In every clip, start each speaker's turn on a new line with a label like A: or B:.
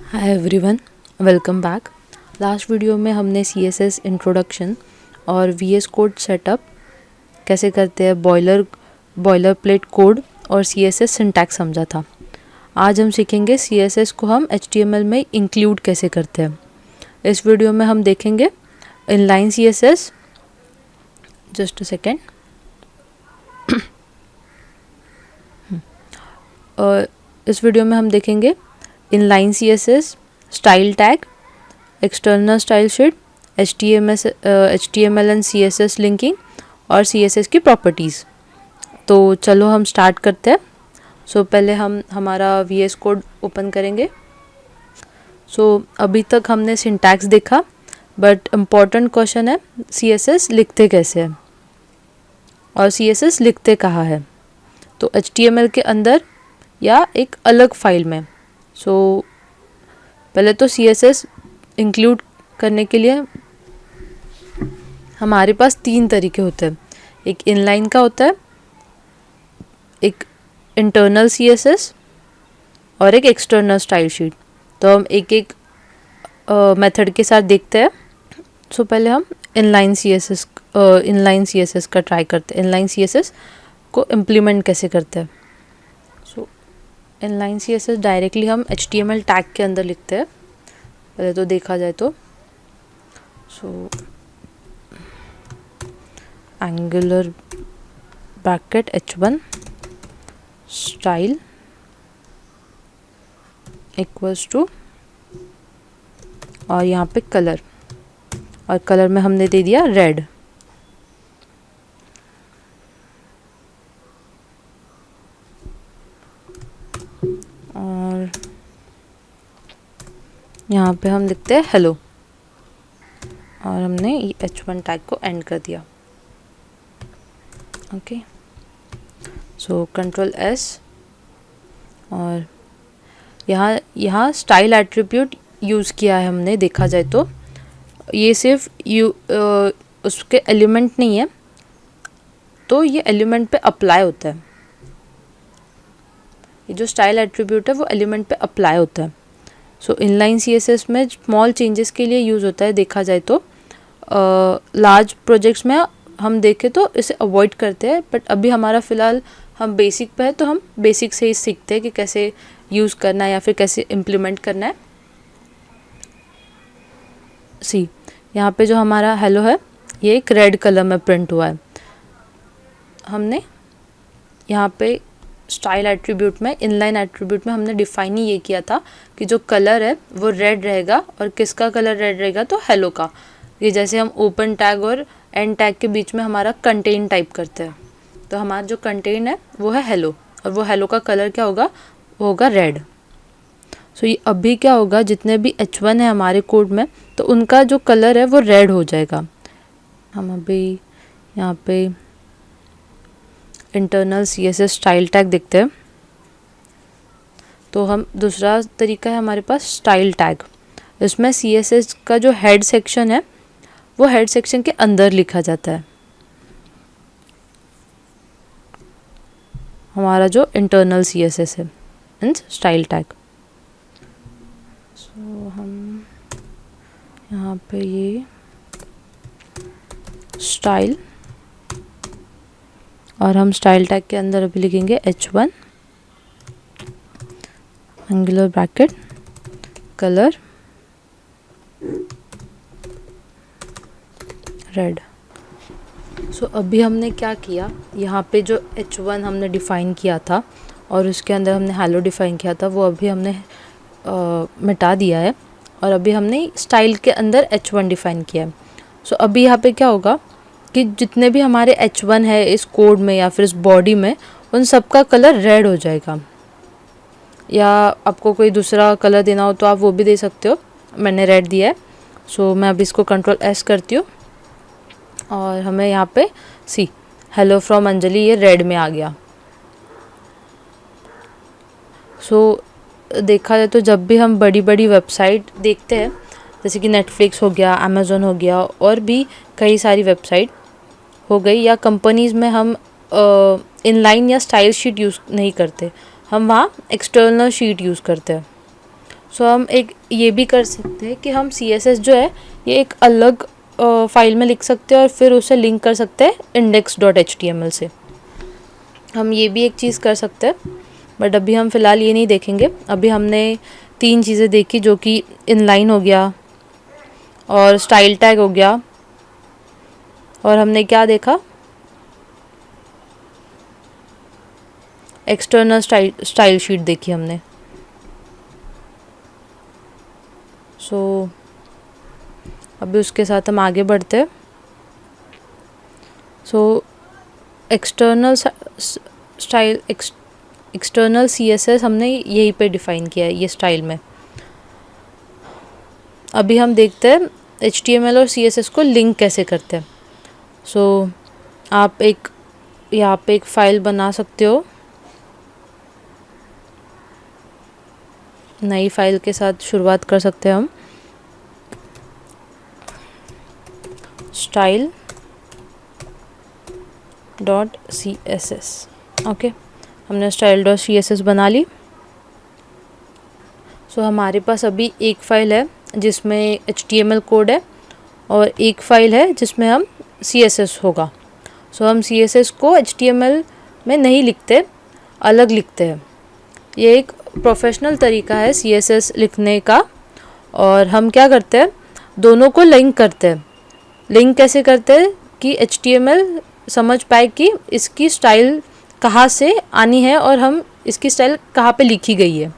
A: Hi everyone, welcome back. Last video में हमने CSS introduction और VS कोड सेटअप कैसे करते हैं, बॉयलर प्लेट कोड और CSS सिंटैक्स समझा था। आज हम सीखेंगे CSS को हम HTML में इंक्लूड कैसे करते हैं। इस वीडियो में हम देखेंगे inline CSS। Just a second. इस वीडियो में हम देखेंगे inline CSS, style tag, external style sheet, HTML and CSS linking और CSS की प्रॉपर्टीज़। तो चलो हम स्टार्ट करते हैं। पहले हम हमारा VS कोड ओपन करेंगे। अभी तक हमने सिंटैक्स देखा, बट इम्पॉर्टेंट क्वेश्चन है CSS लिखते कैसे हैं और CSS लिखते कहाँ है। तो HTML के अंदर या एक अलग फाइल में। पहले तो CSS इंक्लूड करने के लिए हमारे पास 3 तरीके होते हैं। एक इनलाइन का होता है, एक इंटरनल CSS और एक एक्सटर्नल स्टाइल शीट। तो हम एक एक मेथड के साथ देखते हैं। पहले हम इनलाइन CSS का ट्राई करते हैं। इनलाइन CSS को इम्प्लीमेंट कैसे करते हैं। इनलाइन CSS डायरेक्टली हम HTML टैग के अंदर लिखते हैं। पहले तो देखा जाए तो angular bracket H1 style equals to, और यहाँ पे कलर, और कलर में हमने दे दिया रेड। और यहाँ पे हम लिखते हैं हेलो, और हमने H1 टैग को एंड कर दिया। ओके, कंट्रोल S, और यहाँ स्टाइल एट्रीब्यूट यूज़ किया है हमने। देखा जाए तो ये सिर्फ उसके एलिमेंट नहीं है, तो ये एलिमेंट पे अप्लाई होता है। ये जो स्टाइल एट्रीब्यूट है वो एलिमेंट पे अप्लाई होता है। इनलाइन CSS में स्मॉल चेंजेस के लिए यूज़ होता है। देखा जाए तो लार्ज प्रोजेक्ट्स में हम देखें तो इसे अवॉइड करते हैं, बट अभी हमारा फ़िलहाल हम बेसिक पे है, तो हम बेसिक से ही सीखते हैं कि कैसे यूज़ करना है या फिर कैसे इम्प्लीमेंट करना है। यहाँ पे जो हमारा हेलो है, ये एक रेड कलर में प्रिंट हुआ है। हमने यहाँ पे स्टाइल एट्रीब्यूट में, इनलाइन एट्रीब्यूट में हमने डिफाइन ही ये किया था कि जो कलर है वो रेड रहेगा। और किसका कलर रेड रहेगा? तो हेलो का। ये जैसे हम ओपन टैग और एंड टैग के बीच में हमारा कंटेन टाइप करते हैं, तो हमारा जो कंटेन है वो है हेलो, और वो हेलो का कलर क्या होगा? वो होगा रेड। ये अभी क्या होगा, जितने भी H1 है हमारे कोड में, तो उनका जो कलर है वो रेड हो जाएगा। हम अभी यहाँ पे इंटरनल CSS स्टाइल टैग देखते हैं। तो हम दूसरा तरीका है हमारे पास स्टाइल टैग। इसमें CSS का जो हेड सेक्शन है वो हेड सेक्शन के अंदर लिखा जाता है, हमारा जो इंटरनल CSS है इन स्टाइल टैग। हम यहाँ पे ये स्टाइल, और हम स्टाइल टैग के अंदर अभी लिखेंगे H1 angular bracket colour red. अभी हमने क्या किया, यहाँ पे जो H1 हमने डिफ़ाइन किया था और उसके अंदर हमने हेलो डिफ़ाइन किया था, वो अभी हमने मिटा दिया है, और अभी हमने स्टाइल के अंदर H1 डिफ़ाइन किया है। अभी यहाँ पे क्या होगा कि जितने भी हमारे H1 है इस कोड में या फिर इस बॉडी में, उन सब का कलर रेड हो जाएगा। या आपको कोई दूसरा कलर देना हो तो आप वो भी दे सकते हो। मैंने रेड दिया है। मैं अभी इसको कंट्रोल S करती हूँ, और हमें यहाँ पे हेलो फ्रॉम अंजलि, ये रेड में आ गया। देखा जाए तो जब भी हम बड़ी बड़ी वेबसाइट देखते हैं, जैसे कि नेटफ्लिक्स हो गया, अमेज़न हो गया, और भी कई सारी वेबसाइट हो गई, या कंपनीज़ में हम इनलाइन या स्टाइल शीट यूज़ नहीं करते, हम वहाँ एक्सटर्नल शीट यूज़ करते हैं। सो हम एक ये भी कर सकते हैं कि हम CSS जो है ये एक अलग फाइल में लिख सकते हैं और फिर उसे लिंक कर सकते हैं index.html से। हम ये भी एक चीज़ कर सकते हैं, बट अभी हम फ़िलहाल ये नहीं देखेंगे। अभी हमने 3 चीज़ें देखी, जो कि इनलाइन हो गया और स्टाइल टैग हो गया, और हमने क्या देखा, एक्सटर्नल स्टाइल शीट देखी हमने। सो अभी उसके साथ हम आगे बढ़ते हैं। सो एक्सटर्नल CSS हमने यहीं पे डिफ़ाइन किया है, ये स्टाइल में। अभी हम देखते हैं HTML और CSS को लिंक कैसे करते हैं। सो आप यहाँ पे एक फ़ाइल बना सकते हो, नई फाइल के साथ शुरुआत कर सकते हैं हम। style.css, ओके, हमने style.css बना ली। सो हमारे पास अभी एक फ़ाइल है जिसमें HTML कोड है और एक फ़ाइल है जिसमें हम CSS होगा। सो हम CSS को HTML में नहीं लिखते, अलग लिखते हैं। ये एक प्रोफेशनल तरीका है CSS लिखने का, और हम क्या करते हैं, दोनों को लिंक करते हैं। लिंक कैसे करते हैं कि HTML समझ पाए कि इसकी स्टाइल कहाँ से आनी है और हम इसकी स्टाइल कहाँ पे लिखी गई है।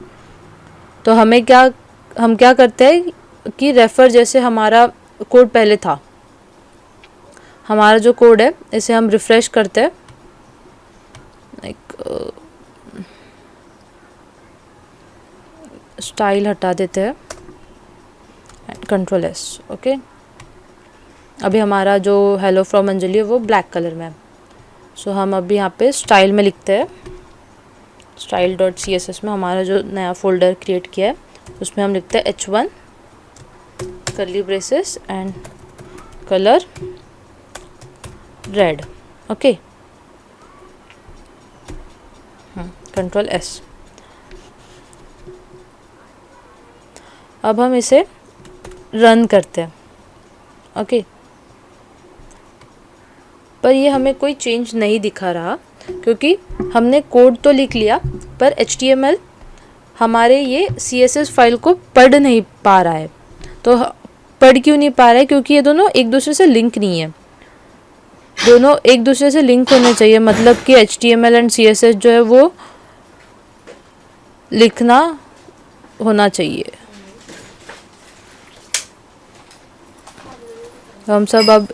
A: तो हम क्या करते हैं कि रेफर, जैसे हमारा कोड पहले था, हमारा जो कोड है इसे हम रिफ़्रेश करते हैं, स्टाइल हटा देते हैं, Ctrl+S, ओके। अभी हमारा जो हेलो फ्रॉम अंजलि है वो ब्लैक कलर में है। सो हम अभी यहाँ पे स्टाइल में लिखते हैं, style.css में हमारा जो नया फोल्डर क्रिएट किया है उसमें हम लिखते हैं h1 curly braces and colour red, okay. Ctrl+S। अब हम इसे रन करते हैं, ओके। पर ये हमें कोई चेंज नहीं दिखा रहा, क्योंकि हमने कोड तो लिख लिया पर HTML हमारे ये CSS फाइल को पढ़ नहीं पा रहा है। तो पढ़ क्यों नहीं पा रहा है? क्योंकि ये दोनों एक दूसरे से लिंक नहीं है। दोनों एक दूसरे से लिंक होने चाहिए, मतलब कि HTML एंड CSS जो है वो लिखना होना चाहिए। हम सब अब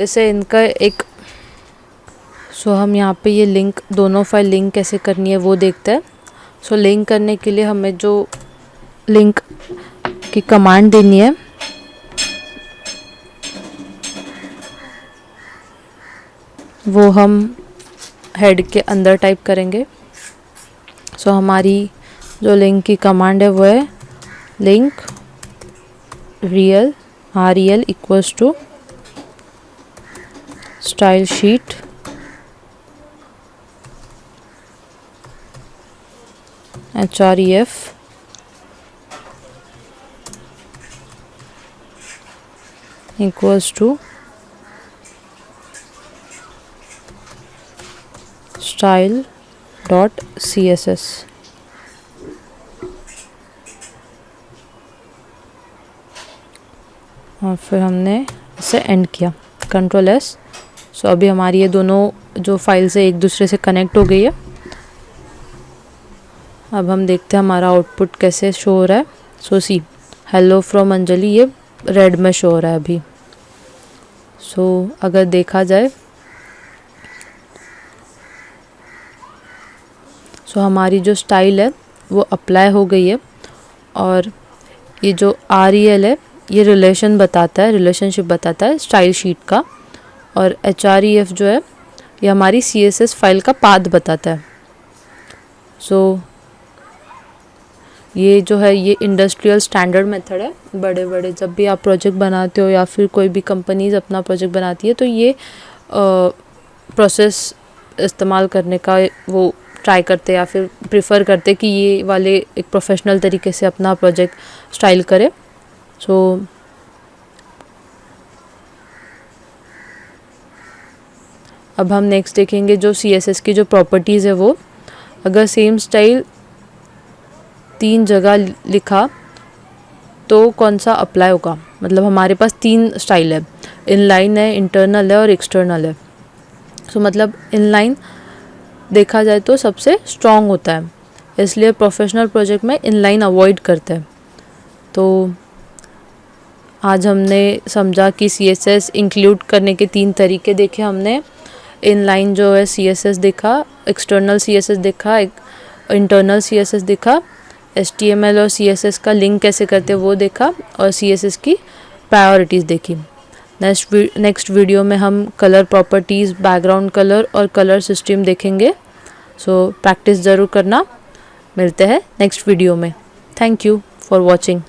A: इसे इनका एक हम यहाँ पे ये लिंक, दोनों फाइल लिंक कैसे करनी है वो देखते हैं। लिंक करने के लिए हमें जो लिंक की कमांड देनी है वो हम हेड के अंदर टाइप करेंगे। हमारी जो लिंक की कमांड है वो है link rel equals to style sheet href equals to style.css। और फिर हमने इसे एंड किया, Ctrl+S। अभी हमारी ये दोनों जो फाइल्स है एक दूसरे से कनेक्ट हो गई है। अब हम देखते हैं हमारा आउटपुट कैसे शो हो रहा है। सी हेलो फ्रॉम अंजलि ये रेड में शो हो रहा है अभी। अगर देखा जाए हमारी जो स्टाइल है वो अप्लाई हो गई है, और ये जो rel है ये रिलेशनशिप बताता है स्टाइल शीट का, और href जो है ये हमारी CSS फाइल का पाथ बताता है। ये जो है ये इंडस्ट्रियल स्टैंडर्ड मेथड है। बड़े जब भी आप प्रोजेक्ट बनाते हो या फिर कोई भी कंपनीज अपना प्रोजेक्ट बनाती है तो ये प्रोसेस इस्तेमाल करने का वो ट्राई करते या फिर प्रिफर करते कि ये वाले एक प्रोफेशनल तरीके से अपना प्रोजेक्ट स्टाइल करे। सो अब हम नेक्स्ट देखेंगे जो CSS की जो प्रॉपर्टीज़ है वो, अगर सेम स्टाइल 3 जगह लिखा तो कौन सा अप्लाई होगा। मतलब हमारे पास 3 स्टाइल है, इनलाइन है, इंटरनल है और एक्सटर्नल है। सो मतलब इनलाइन देखा जाए तो सबसे स्ट्रॉन्ग होता है, इसलिए प्रोफेशनल प्रोजेक्ट में इनलाइन अवॉइड करते हैं। तो आज हमने समझा कि CSS इंक्लूड करने के 3 तरीके देखे हमने। इनलाइन जो है CSS देखा, एक्सटर्नल CSS देखा, इंटरनल CSS देखा, HTML और CSS का लिंक कैसे करते हैं वो देखा, और CSS की प्रायोरिटीज़ देखी। नेक्स्ट वीडियो में हम कलर प्रॉपर्टीज़, बैकग्राउंड कलर और कलर सिस्टम देखेंगे। सो प्रैक्टिस ज़रूर करना। मिलते हैं नेक्स्ट वीडियो में। Thank you for watching.